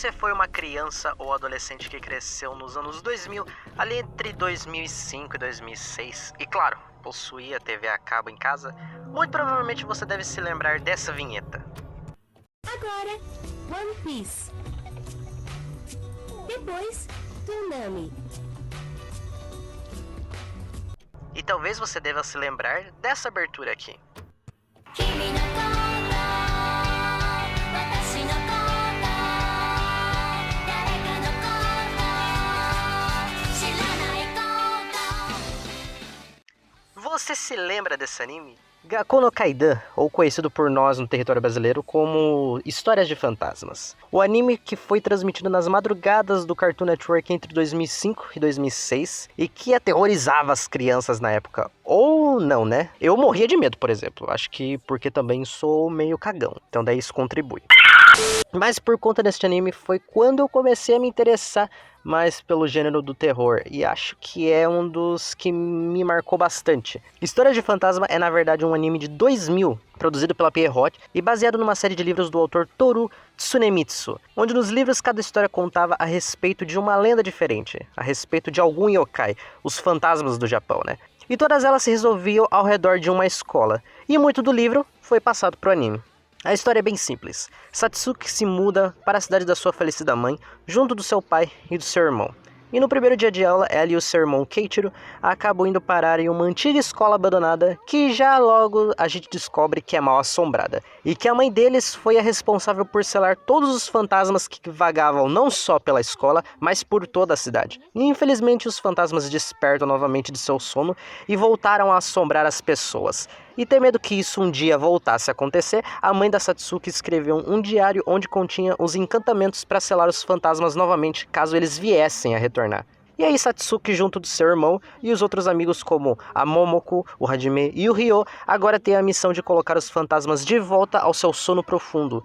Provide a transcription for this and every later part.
você foi uma criança ou adolescente que cresceu nos anos 2000, ali entre 2005 e 2006, e claro, possuía TV a cabo em casa, muito provavelmente você deve se lembrar dessa vinheta. Agora, One Piece. Depois, Toonami. E talvez você deva se lembrar dessa abertura aqui. Você se lembra desse anime? Gakkou no Kaidan, ou conhecido por nós no território brasileiro como Histórias de Fantasmas. O anime que foi transmitido nas madrugadas do Cartoon Network entre 2005 e 2006 e que aterrorizava as crianças na época. Ou não, né? Eu morria de medo, por exemplo. Acho que porque também sou meio cagão. Então daí isso contribui. Mas por conta deste anime foi quando eu comecei a me interessar mais pelo gênero do terror, e acho que é um dos que me marcou bastante. História de Fantasma é na verdade um anime de 2000, produzido pela Pierrot e baseado numa série de livros do autor Toru Tsunemitsu, onde nos livros cada história contava a respeito de uma lenda diferente, a respeito de algum yokai, os fantasmas do Japão, né? E todas elas se resolviam ao redor de uma escola, e muito do livro foi passado pro anime. A história é bem simples. Satsuki se muda para a cidade da sua falecida mãe, junto do seu pai e do seu irmão. E no primeiro dia de aula, ela e o seu irmão Keiichiro acabam indo parar em uma antiga escola abandonada que já logo a gente descobre que é mal assombrada. E que a mãe deles foi a responsável por selar todos os fantasmas que vagavam não só pela escola, mas por toda a cidade. E infelizmente os fantasmas despertam novamente de seu sono e voltaram a assombrar as pessoas. E temendo que isso um dia voltasse a acontecer, a mãe da Satsuki escreveu um diário onde continha os encantamentos para selar os fantasmas novamente caso eles viessem a retornar. E aí Satsuki, junto do seu irmão e os outros amigos como a Momoko, o Hajime e o Ryo, agora tem a missão de colocar os fantasmas de volta ao seu sono profundo.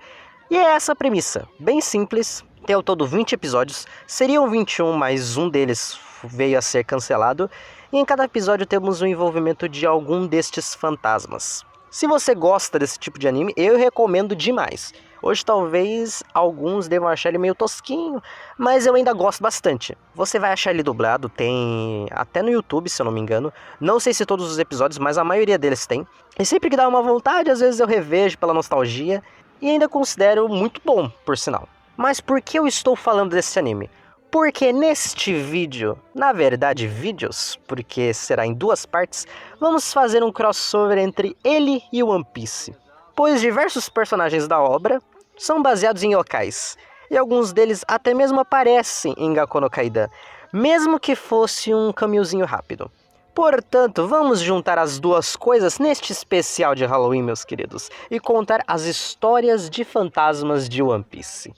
E é essa a premissa, bem simples, tem ao todo 20 episódios, seriam 21, mas um deles veio a ser cancelado, e em cada episódio temos o envolvimento de algum destes fantasmas. Se você gosta desse tipo de anime, eu recomendo demais. Hoje talvez alguns devam achar ele meio tosquinho, mas eu ainda gosto bastante. Você vai achar ele dublado, tem até no YouTube, se eu não me engano. Não sei se todos os episódios, mas a maioria deles tem. E sempre que dá uma vontade, às vezes eu revejo pela nostalgia, e ainda considero muito bom, por sinal. Mas por que eu estou falando desse anime? Porque neste vídeo, na verdade vídeos, porque será em duas partes, vamos fazer um crossover entre ele e o One Piece. Pois diversos personagens da obra são baseados em yokais, e alguns deles até mesmo aparecem em Gakkou no Kaidan, mesmo que fosse um caminhozinho rápido. Portanto, vamos juntar as duas coisas neste especial de Halloween, meus queridos, e contar as histórias de fantasmas de One Piece.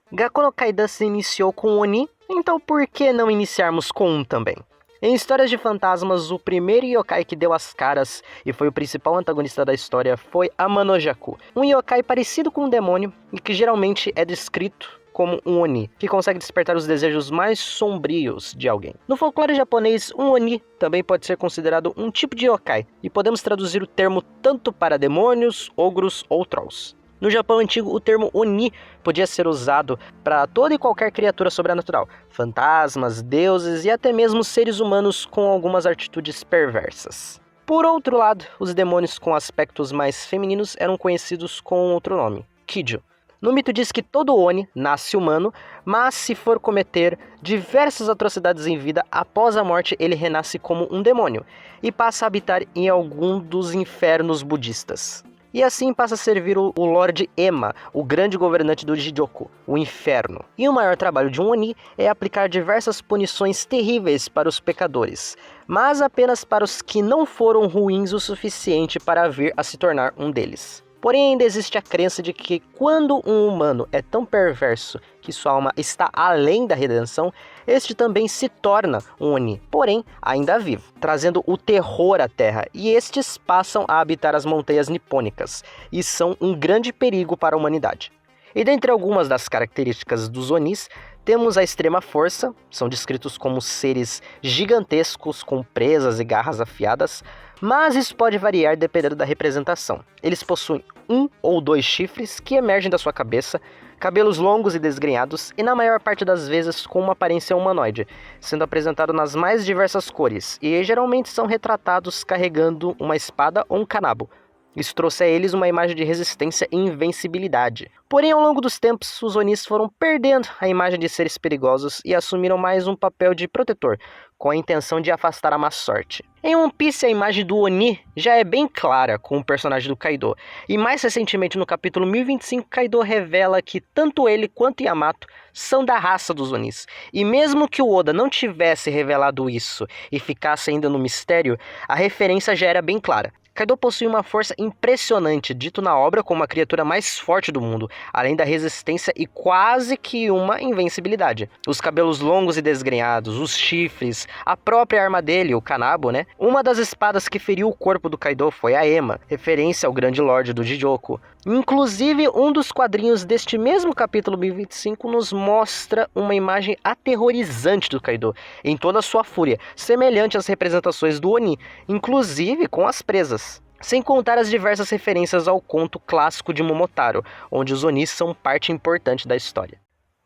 Gakkou no Kaidan se iniciou com Oni, então por que não iniciarmos com um também? Em Histórias de Fantasmas, o primeiro yokai que deu as caras e foi o principal antagonista da história foi Amanojaku, um yokai parecido com um demônio e que geralmente é descrito como um Oni, que consegue despertar os desejos mais sombrios de alguém. No folclore japonês, um Oni também pode ser considerado um tipo de yokai, e podemos traduzir o termo tanto para demônios, ogros ou trolls. No Japão antigo, o termo Oni podia ser usado para toda e qualquer criatura sobrenatural, fantasmas, deuses e até mesmo seres humanos com algumas atitudes perversas. Por outro lado, os demônios com aspectos mais femininos eram conhecidos com outro nome, Kijo. No mito diz que todo Oni nasce humano, mas se for cometer diversas atrocidades em vida, após a morte ele renasce como um demônio e passa a habitar em algum dos infernos budistas. E assim passa a servir o Lord Ema, o grande governante do Jijoku, o inferno. E o maior trabalho de um Oni é aplicar diversas punições terríveis para os pecadores, mas apenas para os que não foram ruins o suficiente para vir a se tornar um deles. Porém, ainda existe a crença de que quando um humano é tão perverso que sua alma está além da redenção, este também se torna um Oni, porém ainda vivo, trazendo o terror à Terra, e estes passam a habitar as montanhas nipônicas, e são um grande perigo para a humanidade. E dentre algumas das características dos Onis, temos a extrema força, são descritos como seres gigantescos com presas e garras afiadas, mas isso pode variar dependendo da representação. Eles possuem 1 ou 2 chifres que emergem da sua cabeça, cabelos longos e desgrenhados e na maior parte das vezes com uma aparência humanoide, sendo apresentado nas mais diversas cores, e geralmente são retratados carregando uma espada ou um kanabo. Isso trouxe a eles uma imagem de resistência e invencibilidade. Porém, ao longo dos tempos, os Onis foram perdendo a imagem de seres perigosos e assumiram mais um papel de protetor, com a intenção de afastar a má sorte. Em One Piece, a imagem do Oni já é bem clara com o personagem do Kaido, e mais recentemente no capítulo 1025, Kaido revela que tanto ele quanto Yamato são da raça dos Onis. E mesmo que o Oda não tivesse revelado isso e ficasse ainda no mistério, a referência já era bem clara. Kaido possui uma força impressionante, dito na obra como a criatura mais forte do mundo, além da resistência e quase que uma invencibilidade. Os cabelos longos e desgrenhados, os chifres, a própria arma dele, o kanabo, né? Uma das espadas que feriu o corpo do Kaido foi a Ema, referência ao grande lorde do Jijoku. Inclusive, um dos quadrinhos deste mesmo capítulo 1025 nos mostra uma imagem aterrorizante do Kaido, em toda a sua fúria, semelhante às representações do Oni, inclusive com as presas. Sem contar as diversas referências ao conto clássico de Momotaro, onde os Onis são parte importante da história.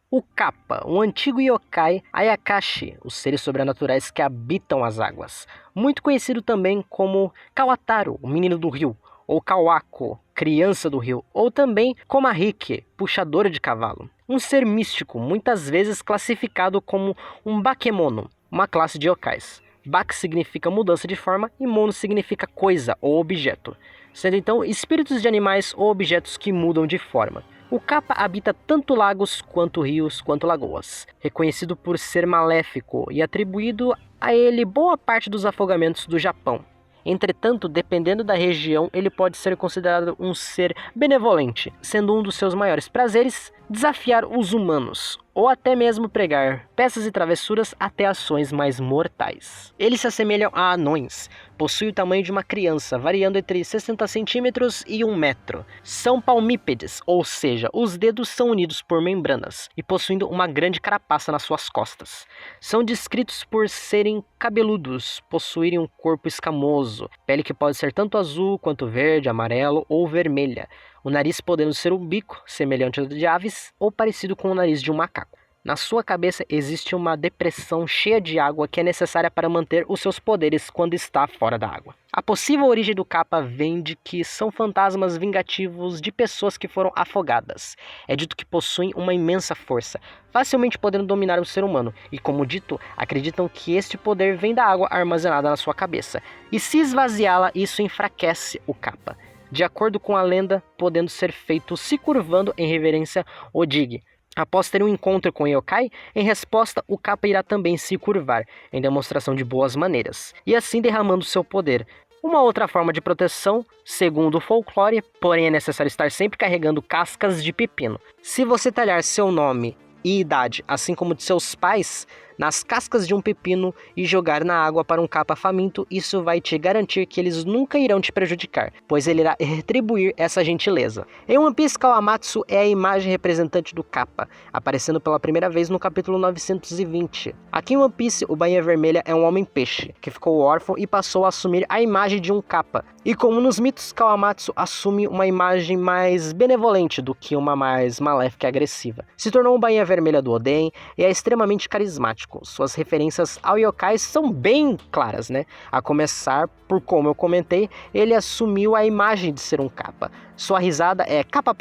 O Kappa, um antigo yokai Ayakashi, os seres sobrenaturais que habitam as águas. Muito conhecido também como Kawataru, o menino do rio, ou Kawako, criança do rio, ou também Komahike, puxadora de cavalo. Um ser místico, muitas vezes classificado como um bakemono, uma classe de yokais. Bak significa mudança de forma e mono significa coisa ou objeto, sendo então espíritos de animais ou objetos que mudam de forma. O Kappa habita tanto lagos quanto rios quanto lagoas, reconhecido por ser maléfico e atribuído a ele boa parte dos afogamentos do Japão. Entretanto, dependendo da região, ele pode ser considerado um ser benevolente, sendo um dos seus maiores prazeres desafiar os humanos, ou até mesmo pregar peças e travessuras até ações mais mortais. Eles se assemelham a anões, possuem o tamanho de uma criança, variando entre 60 centímetros e 1 metro. São palmípedes, ou seja, os dedos são unidos por membranas, e possuindo uma grande carapaça nas suas costas. São descritos por serem cabeludos, possuírem um corpo escamoso, pele que pode ser tanto azul quanto verde, amarelo ou vermelha. O nariz podendo ser um bico, semelhante ao de aves, ou parecido com o nariz de um macaco. Na sua cabeça existe uma depressão cheia de água que é necessária para manter os seus poderes quando está fora da água. A possível origem do Kappa vem de que são fantasmas vingativos de pessoas que foram afogadas. É dito que possuem uma imensa força, facilmente podendo dominar o ser humano, e como dito, acreditam que este poder vem da água armazenada na sua cabeça, e se esvaziá-la, isso enfraquece o Kappa. De acordo com a lenda, podendo ser feito se curvando em reverência ao Dig. Após ter um encontro com o yokai, em resposta o Kappa irá também se curvar, em demonstração de boas maneiras, e assim derramando seu poder. Uma outra forma de proteção, segundo o folclore, porém é necessário estar sempre carregando cascas de pepino. Se você talhar seu nome e idade, assim como de seus pais, nas cascas de um pepino e jogar na água para um Kappa faminto, isso vai te garantir que eles nunca irão te prejudicar, pois ele irá retribuir essa gentileza. Em One Piece, Kawamatsu é a imagem representante do Kappa, aparecendo pela primeira vez no capítulo 920. Aqui em One Piece, o Bainha Vermelha é um homem-peixe, que ficou órfão e passou a assumir a imagem de um Kappa. E como nos mitos, Kawamatsu assume uma imagem mais benevolente do que uma mais maléfica e agressiva. Se tornou um Bainha Vermelha do Oden e é extremamente carismático. Suas referências ao yokai são bem claras, né? A começar por, como eu comentei, ele assumiu a imagem de ser um Kappa. Sua risada é kappa,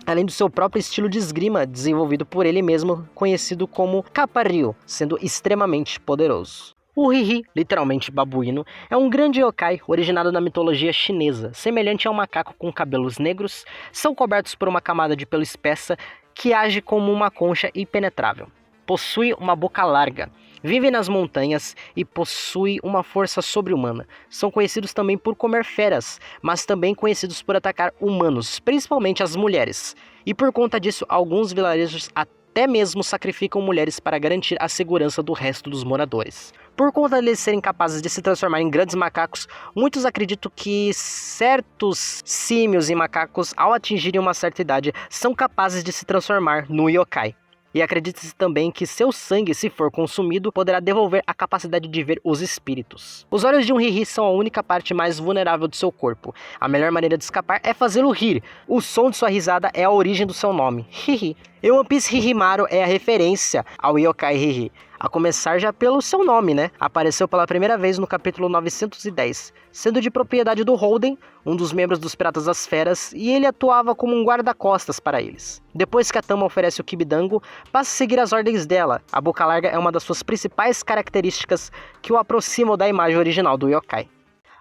além do seu próprio estilo de esgrima desenvolvido por ele mesmo, conhecido como Kappa Ryu, sendo extremamente poderoso. O Hihi, literalmente babuíno, é um grande yokai originado na mitologia chinesa, semelhante a um macaco com cabelos negros, são cobertos por uma camada de pelo espessa que age como uma concha impenetrável. Possui uma boca larga, vive nas montanhas e possui uma força sobre-humana. São conhecidos também por comer feras, mas também conhecidos por atacar humanos, principalmente as mulheres. E por conta disso, alguns vilarejos até mesmo sacrificam mulheres para garantir a segurança do resto dos moradores. Por conta de eles serem capazes de se transformar em grandes macacos, muitos acreditam que certos símios e macacos, ao atingirem uma certa idade, são capazes de se transformar no yokai. E acredita-se também que seu sangue, se for consumido, poderá devolver a capacidade de ver os espíritos. Os olhos de um Hihi são a única parte mais vulnerável do seu corpo. A melhor maneira de escapar é fazê-lo rir. O som de sua risada é a origem do seu nome, Hihi. Em One Piece, Hihimaru é a referência ao Yokai Hihi. A começar já pelo seu nome, né? Apareceu pela primeira vez no capítulo 910, sendo de propriedade do Holden, um dos membros dos Piratas das Feras, e ele atuava como um guarda-costas para eles. Depois que a Tama oferece o Kibidango, passa a seguir as ordens dela. A boca larga é uma das suas principais características que o aproximam da imagem original do yokai.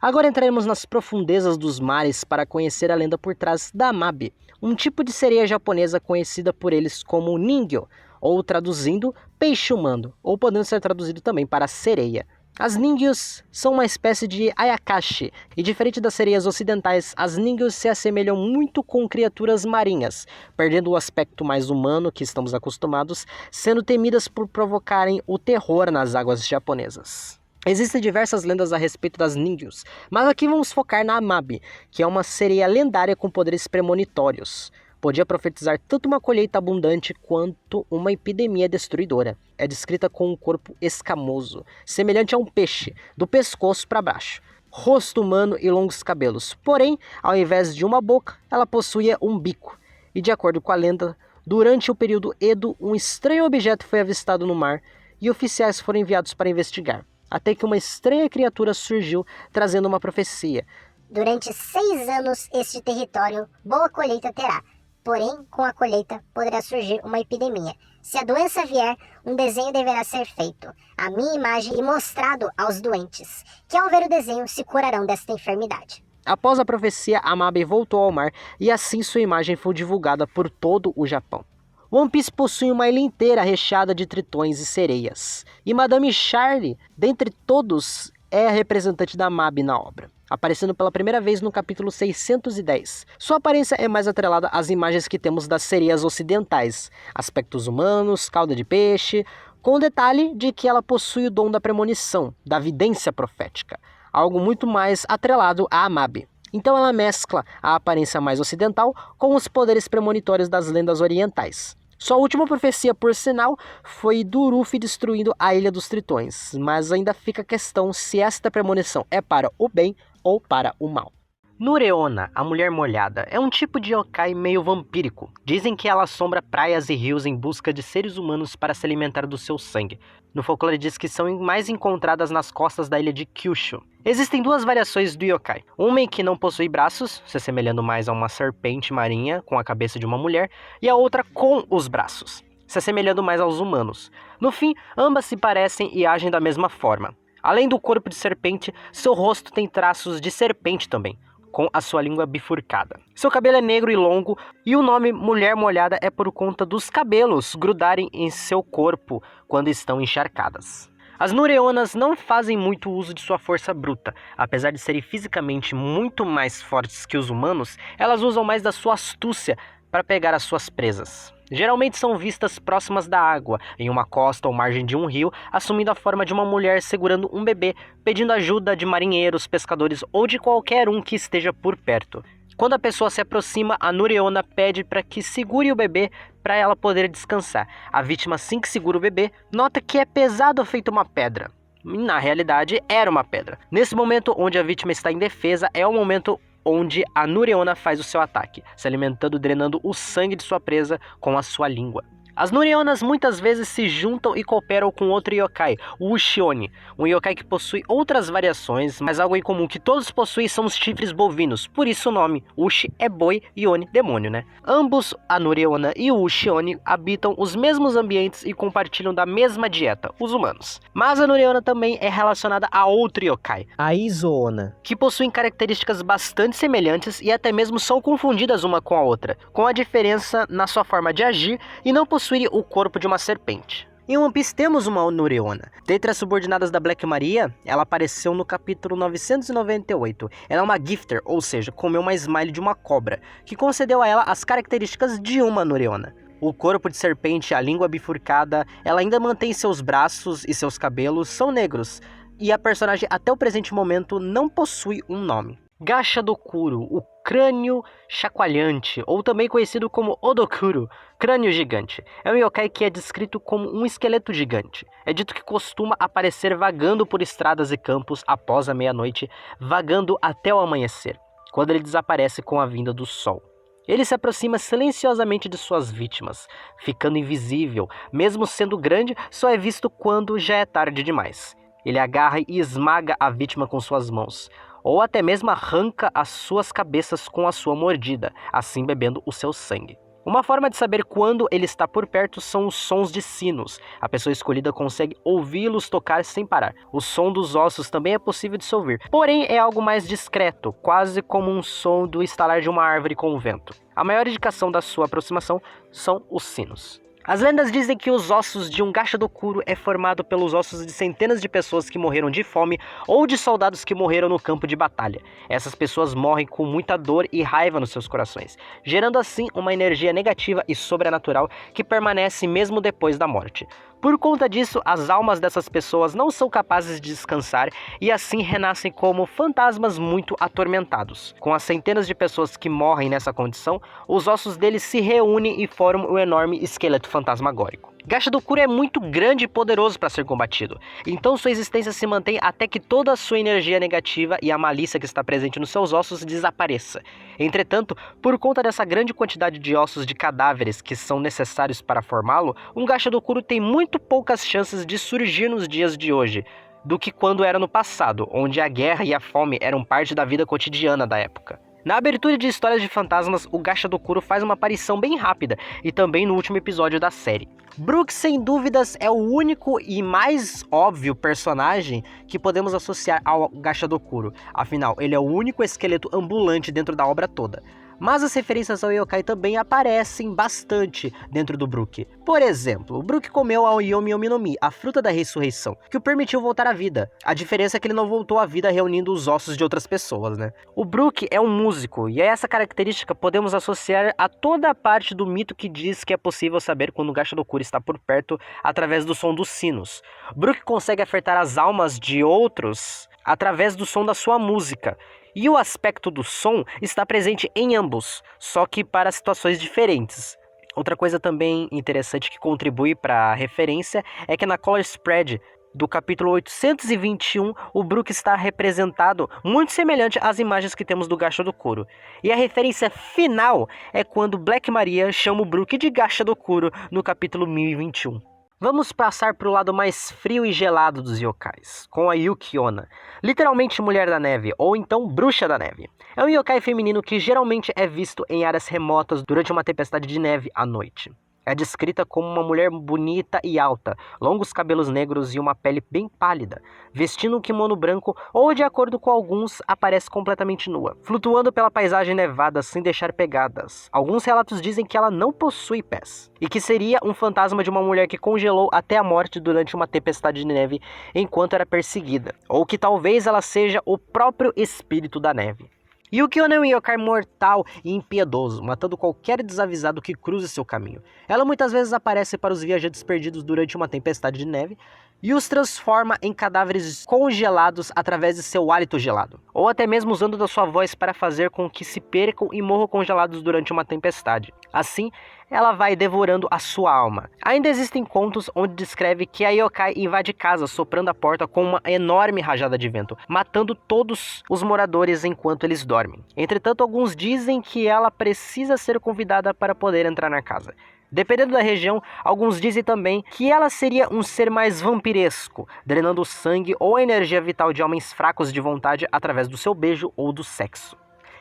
Agora entraremos nas profundezas dos mares para conhecer a lenda por trás da Amabe, um tipo de sereia japonesa conhecida por eles como Ningyo, ou traduzindo, peixe humano, ou podendo ser traduzido também para sereia. As Ningyos são uma espécie de Ayakashi, e diferente das sereias ocidentais, as Ningyos se assemelham muito com criaturas marinhas, perdendo o aspecto mais humano que estamos acostumados, sendo temidas por provocarem o terror nas águas japonesas. Existem diversas lendas a respeito das Ningyos, mas aqui vamos focar na Amabe, que é uma sereia lendária com poderes premonitórios. Podia profetizar tanto uma colheita abundante quanto uma epidemia destruidora. É descrita com um corpo escamoso, semelhante a um peixe, do pescoço para baixo. Rosto humano e longos cabelos. Porém, ao invés de uma boca, ela possuía um bico. E de acordo com a lenda, durante o período Edo, um estranho objeto foi avistado no mar e oficiais foram enviados para investigar. Até que uma estranha criatura surgiu, trazendo uma profecia. Durante 6 anos este território boa colheita terá. Porém, com a colheita poderá surgir uma epidemia. Se a doença vier, um desenho deverá ser feito, a minha imagem e mostrado aos doentes, que ao ver o desenho se curarão desta enfermidade. Após a profecia, Amabe voltou ao mar e assim sua imagem foi divulgada por todo o Japão. One Piece possui uma ilha inteira recheada de tritões e sereias, e Madame Charlie, dentre todos, é a representante da Amabe na obra, aparecendo pela primeira vez no capítulo 610. Sua aparência é mais atrelada às imagens que temos das sereias ocidentais, aspectos humanos, cauda de peixe, com o detalhe de que ela possui o dom da premonição, da vidência profética, algo muito mais atrelado à Amabe. Então ela mescla a aparência mais ocidental com os poderes premonitórios das lendas orientais. Sua última profecia, por sinal, foi do Luffy destruindo a Ilha dos Tritões, mas ainda fica a questão se esta premonição é para o bem ou para o mal. Nureona, a Mulher Molhada, é um tipo de yokai meio vampírico. Dizem que ela assombra praias e rios em busca de seres humanos para se alimentar do seu sangue. No folclore diz que são mais encontradas nas costas da ilha de Kyushu. Existem duas variações do yokai. Uma em que não possui braços, se assemelhando mais a uma serpente marinha com a cabeça de uma mulher, e a outra com os braços, se assemelhando mais aos humanos. No fim, ambas se parecem e agem da mesma forma. Além do corpo de serpente, seu rosto tem traços de serpente também, com a sua língua bifurcada. Seu cabelo é negro e longo, e o nome Mulher Molhada é por conta dos cabelos grudarem em seu corpo quando estão encharcadas. As Nureonas não fazem muito uso de sua força bruta. Apesar de serem fisicamente muito mais fortes que os humanos, elas usam mais da sua astúcia para pegar as suas presas. Geralmente são vistas próximas da água, em uma costa ou margem de um rio, assumindo a forma de uma mulher segurando um bebê, pedindo ajuda de marinheiros, pescadores ou de qualquer um que esteja por perto. Quando a pessoa se aproxima, a Nureona pede para que segure o bebê para ela poder descansar. A vítima, assim que segura o bebê, nota que é pesado feito uma pedra. Na realidade, era uma pedra. Nesse momento onde a vítima está indefesa, é o momento onde a Nureona faz o seu ataque, se alimentando, drenando o sangue de sua presa com a sua língua. As Nureonas muitas vezes se juntam e cooperam com outro yokai, o Ushioni, um yokai que possui outras variações, mas algo em comum que todos possuem são os chifres bovinos, por isso o nome Ushi é boi e Oni demônio, né? Ambos, a Nureona e o Ushioni, habitam os mesmos ambientes e compartilham da mesma dieta, os humanos. Mas a Nureona também é relacionada a outro yokai, a Izoona, que possuem características bastante semelhantes e até mesmo são confundidas uma com a outra, com a diferença na sua forma de agir e não possuir o corpo de uma serpente. Em One Piece temos uma Nureona. Dentre as subordinadas da Black Maria, ela apareceu no capítulo 998. Ela é uma gifter, ou seja, comeu uma smile de uma cobra, que concedeu a ela as características de uma Nureona. O corpo de serpente, a língua bifurcada, ela ainda mantém seus braços e seus cabelos são negros, e a personagem até o presente momento não possui um nome. Gacha do Kuro, o Crânio Chacoalhante, ou também conhecido como Odokuro, Crânio Gigante. É um yokai que é descrito como um esqueleto gigante. É dito que costuma aparecer vagando por estradas e campos após a meia-noite, vagando até o amanhecer, quando ele desaparece com a vinda do sol. Ele se aproxima silenciosamente de suas vítimas, ficando invisível. Mesmo sendo grande, só é visto quando já é tarde demais. Ele agarra e esmaga a vítima com suas mãos, ou até mesmo arranca as suas cabeças com a sua mordida, assim bebendo o seu sangue. Uma forma de saber quando ele está por perto são os sons de sinos. A pessoa escolhida consegue ouvi-los tocar sem parar. O som dos ossos também é possível de se ouvir, porém é algo mais discreto, quase como um som do estalar de uma árvore com o vento. A maior indicação da sua aproximação são os sinos. As lendas dizem que os ossos de um Gashadokuro é formado pelos ossos de centenas de pessoas que morreram de fome ou de soldados que morreram no campo de batalha. Essas pessoas morrem com muita dor e raiva nos seus corações, gerando assim uma energia negativa e sobrenatural que permanece mesmo depois da morte. Por conta disso, as almas dessas pessoas não são capazes de descansar e assim renascem como fantasmas muito atormentados. Com as centenas de pessoas que morrem nessa condição, os ossos deles se reúnem e formam um enorme esqueleto fantasmagórico. Gashadokuro é muito grande e poderoso para ser combatido, então sua existência se mantém até que toda a sua energia negativa e a malícia que está presente nos seus ossos desapareça. Entretanto, por conta dessa grande quantidade de ossos de cadáveres que são necessários para formá-lo, um Gashadokuro tem muito poucas chances de surgir nos dias de hoje, do que quando era no passado, onde a guerra e a fome eram parte da vida cotidiana da época. Na abertura de Histórias de Fantasmas, o Gashadokuro faz uma aparição bem rápida, e também no último episódio da série. Brook, sem dúvidas, é o único e mais óbvio personagem que podemos associar ao Gashadokuro. Afinal, ele é o único esqueleto ambulante dentro da obra toda. Mas as referências ao yokai também aparecem bastante dentro do Brook. Por exemplo, o Brook comeu a Yomi Yomi no Mi, a fruta da ressurreição, que o permitiu voltar à vida. A diferença é que ele não voltou à vida reunindo os ossos de outras pessoas, né? O Brook é um músico, e a essa característica podemos associar a toda a parte do mito que diz que é possível saber quando o Gashadokuro está por perto através do som dos sinos. Brook consegue afetar as almas de outros através do som da sua música. E o aspecto do som está presente em ambos, só que para situações diferentes. Outra coisa também interessante que contribui para a referência é que na Color Spread do capítulo 821, o Brook está representado muito semelhante às imagens que temos do Gashadokuro. E a referência final é quando Black Maria chama o Brook de Gashadokuro no capítulo 1021. Vamos passar para o lado mais frio e gelado dos yokais, com a Yuki-onna, literalmente Mulher da Neve, ou então Bruxa da Neve. É um yokai feminino que geralmente é visto em áreas remotas durante uma tempestade de neve à noite. É descrita como uma mulher bonita e alta, longos cabelos negros e uma pele bem pálida, vestindo um kimono branco ou, de acordo com alguns, aparece completamente nua, flutuando pela paisagem nevada sem deixar pegadas. Alguns relatos dizem que ela não possui pés, e que seria um fantasma de uma mulher que congelou até a morte durante uma tempestade de neve enquanto era perseguida, ou que talvez ela seja o próprio espírito da neve. Yuki-onna é um yokai mortal e impiedoso, matando qualquer desavisado que cruze seu caminho. Ela muitas vezes aparece para os viajantes perdidos durante uma tempestade de neve e os transforma em cadáveres congelados através de seu hálito gelado, ou até mesmo usando da sua voz para fazer com que se percam e morram congelados durante uma tempestade. Assim, ela vai devorando a sua alma. Ainda existem contos onde descreve que a yokai invade casa soprando a porta com uma enorme rajada de vento, matando todos os moradores enquanto eles dormem. Entretanto, alguns dizem que ela precisa ser convidada para poder entrar na casa. Dependendo da região, alguns dizem também que ela seria um ser mais vampiresco, drenando o sangue ou a energia vital de homens fracos de vontade através do seu beijo ou do sexo.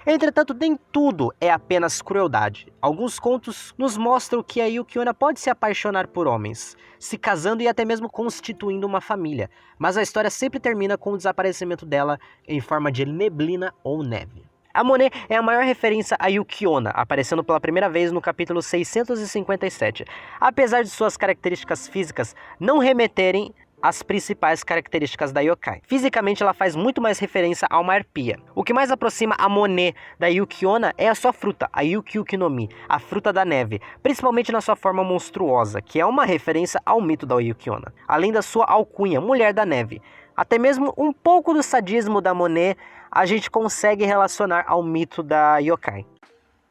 Entretanto, nem tudo é apenas crueldade. Alguns contos nos mostram que a Yuki-onna pode se apaixonar por homens, se casando e até mesmo constituindo uma família, mas a história sempre termina com o desaparecimento dela em forma de neblina ou neve. A Monet é a maior referência a Yuki-onna, aparecendo pela primeira vez no capítulo 657, apesar de suas características físicas não remeterem às principais características da yokai. Fisicamente, ela faz muito mais referência a uma arpia. O que mais aproxima a Monet da Yuki-onna é a sua fruta, a Yuki-Yuki no Mi, a fruta da neve, principalmente na sua forma monstruosa, que é uma referência ao mito da Yuki-onna, além da sua alcunha, Mulher da Neve. Até mesmo um pouco do sadismo da Monet a gente consegue relacionar ao mito da yokai.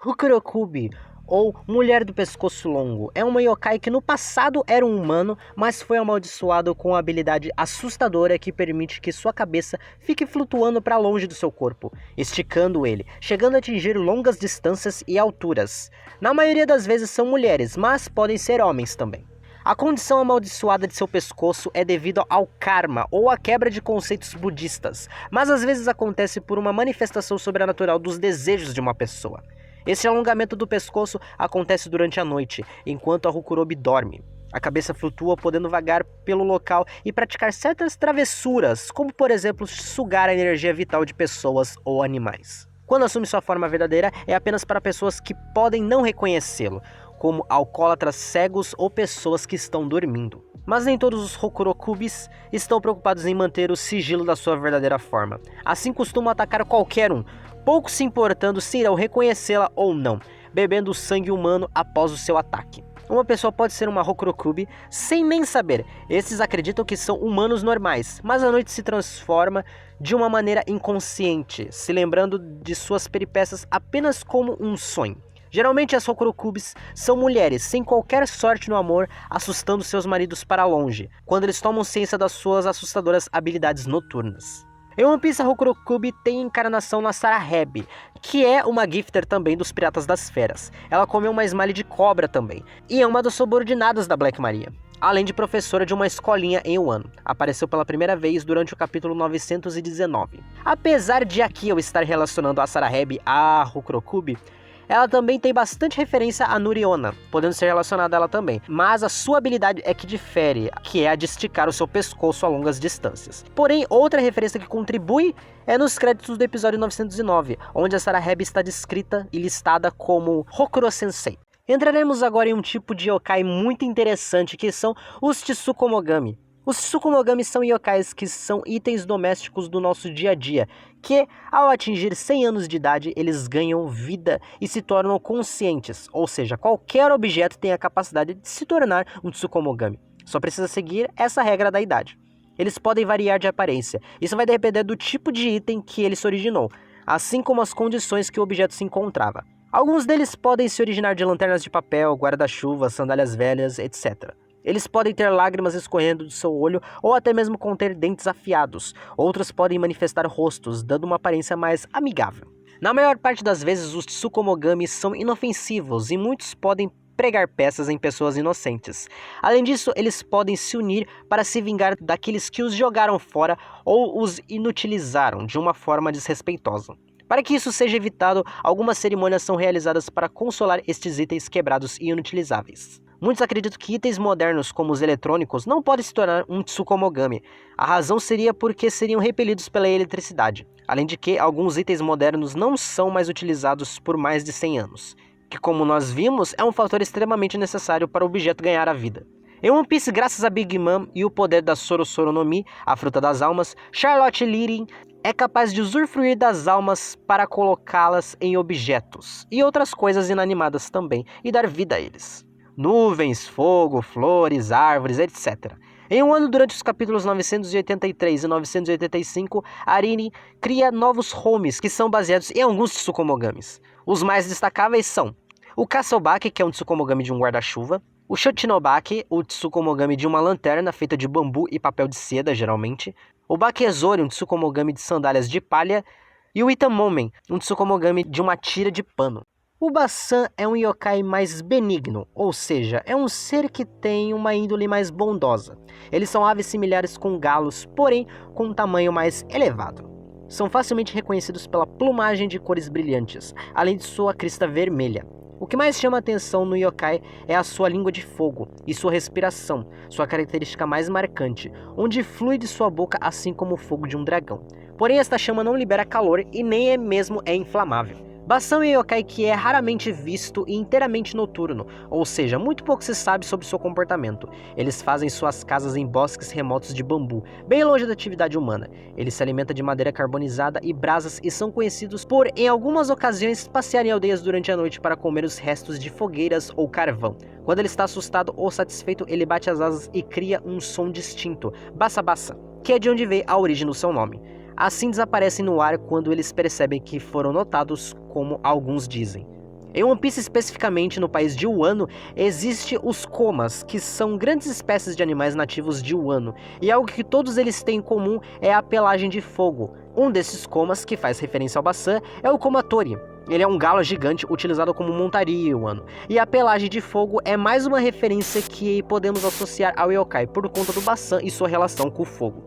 Hukurokubi, ou Mulher do Pescoço Longo, é uma yokai que no passado era um humano, mas foi amaldiçoado com uma habilidade assustadora que permite que sua cabeça fique flutuando para longe do seu corpo, esticando ele, chegando a atingir longas distâncias e alturas. Na maioria das vezes são mulheres, mas podem ser homens também. A condição amaldiçoada de seu pescoço é devido ao karma ou à quebra de conceitos budistas, mas às vezes acontece por uma manifestação sobrenatural dos desejos de uma pessoa. Esse alongamento do pescoço acontece durante a noite, enquanto a Rokurobi dorme. A cabeça flutua, podendo vagar pelo local e praticar certas travessuras, como por exemplo sugar a energia vital de pessoas ou animais. Quando assume sua forma verdadeira, é apenas para pessoas que podem não reconhecê-lo, como alcoólatras cegos ou pessoas que estão dormindo. Mas nem todos os Rokurokubis estão preocupados em manter o sigilo da sua verdadeira forma. Assim costumam atacar qualquer um, pouco se importando se irão reconhecê-la ou não, bebendo o sangue humano após o seu ataque. Uma pessoa pode ser uma Rokurokubi sem nem saber. Esses acreditam que são humanos normais, mas à noite se transforma de uma maneira inconsciente, se lembrando de suas peripécias apenas como um sonho. Geralmente as Rokurokubis são mulheres sem qualquer sorte no amor, assustando seus maridos para longe, quando eles tomam ciência das suas assustadoras habilidades noturnas. Em One Piece, a Rokurokubi tem encarnação na Saraheb, que é uma gifter também dos Piratas das Feras. Ela comeu uma smile de cobra também, e é uma das subordinadas da Black Maria, além de professora de uma escolinha em Wano. Apareceu pela primeira vez durante o capítulo 919. Apesar de aqui eu estar relacionando a Saraheb à Rokurokubi, ela também tem bastante referência a Nuriona, podendo ser relacionada a ela também, mas a sua habilidade é que difere, que é a de esticar o seu pescoço a longas distâncias. Porém, outra referência que contribui é nos créditos do episódio 909, onde a Saraheb está descrita e listada como Hokuro Sensei. Entraremos agora em um tipo de yokai muito interessante, que são os Tsukumogami. Os Tsukumogami são yokais que são itens domésticos do nosso dia a dia, que, ao atingir 100 anos de idade, eles ganham vida e se tornam conscientes, ou seja, qualquer objeto tem a capacidade de se tornar um Tsukumogami. Só precisa seguir essa regra da idade. Eles podem variar de aparência, isso vai depender do tipo de item que ele se originou, assim como as condições que o objeto se encontrava. Alguns deles podem se originar de lanternas de papel, guarda-chuva, sandálias velhas, etc. Eles podem ter lágrimas escorrendo do seu olho ou até mesmo conter dentes afiados. Outros podem manifestar rostos, dando uma aparência mais amigável. Na maior parte das vezes, os Tsukumogami são inofensivos e muitos podem pregar peças em pessoas inocentes. Além disso, eles podem se unir para se vingar daqueles que os jogaram fora ou os inutilizaram de uma forma desrespeitosa. Para que isso seja evitado, algumas cerimônias são realizadas para consolar estes itens quebrados e inutilizáveis. Muitos acreditam que itens modernos, como os eletrônicos, não podem se tornar um Tsukumogami. A razão seria porque seriam repelidos pela eletricidade. Além de que, alguns itens modernos não são mais utilizados por mais de 100 anos. Que, como nós vimos, é um fator extremamente necessário para o objeto ganhar a vida. Em One Piece, graças a Big Mom e o poder da Sorosoro no Mi, a fruta das almas, Charlotte Lirin é capaz de usufruir das almas para colocá-las em objetos e outras coisas inanimadas também e dar vida a eles. Nuvens, fogo, flores, árvores, etc. Em um ano, durante os capítulos 983 e 985, Arini cria novos homes que são baseados em alguns Tsukumogamis. Os mais destacáveis são o Kassobaki, que é um Tsukumogami de um guarda-chuva, o Shochinobaki, o Tsukumogami de uma lanterna feita de bambu e papel de seda, geralmente, o Bakezori, um Tsukumogami de sandálias de palha, e o Itamomen, um Tsukumogami de uma tira de pano. O Bassan é um yokai mais benigno, ou seja, é um ser que tem uma índole mais bondosa. Eles são aves similares com galos, porém com um tamanho mais elevado. São facilmente reconhecidos pela plumagem de cores brilhantes, além de sua crista vermelha. O que mais chama a atenção no yokai é a sua língua de fogo e sua respiração, sua característica mais marcante, onde flui de sua boca assim como o fogo de um dragão. Porém, esta chama não libera calor e nem mesmo é inflamável. Bassan é um yokai que é raramente visto e inteiramente noturno, ou seja, muito pouco se sabe sobre seu comportamento. Eles fazem suas casas em bosques remotos de bambu, bem longe da atividade humana. Ele se alimenta de madeira carbonizada e brasas e são conhecidos por, em algumas ocasiões, passear em aldeias durante a noite para comer os restos de fogueiras ou carvão. Quando ele está assustado ou satisfeito, ele bate as asas e cria um som distinto, bassa-bassa. que é de onde veio a origem do seu nome. Assim desaparecem no ar quando eles percebem que foram notados, como alguns dizem. Em One Piece, especificamente no país de Wano, existe os Komas, que são grandes espécies de animais nativos de Wano, e algo que todos eles têm em comum é a pelagem de fogo. Um desses Komas, que faz referência ao Bachan, é o Komatori. Ele é um galo gigante utilizado como montaria em Wano, e a pelagem de fogo é mais uma referência que podemos associar ao yokai por conta do Bachan e sua relação com o fogo.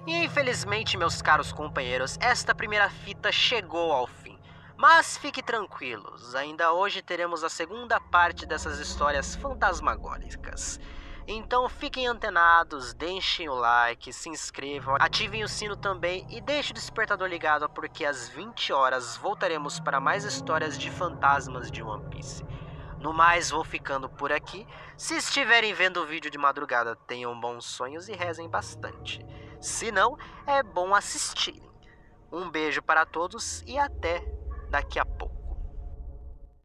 E infelizmente, meus caros companheiros, esta primeira fita chegou ao fim. Mas fiquem tranquilos, ainda hoje teremos a segunda parte dessas histórias fantasmagóricas. Então fiquem antenados, deixem o like, se inscrevam, ativem o sino também e deixem o despertador ligado porque às 20 horas voltaremos para mais histórias de fantasmas de One Piece. No mais, vou ficando por aqui. Se estiverem vendo o vídeo de madrugada, tenham bons sonhos e rezem bastante. Se não, é bom assistirem. Um beijo para todos e até daqui a pouco.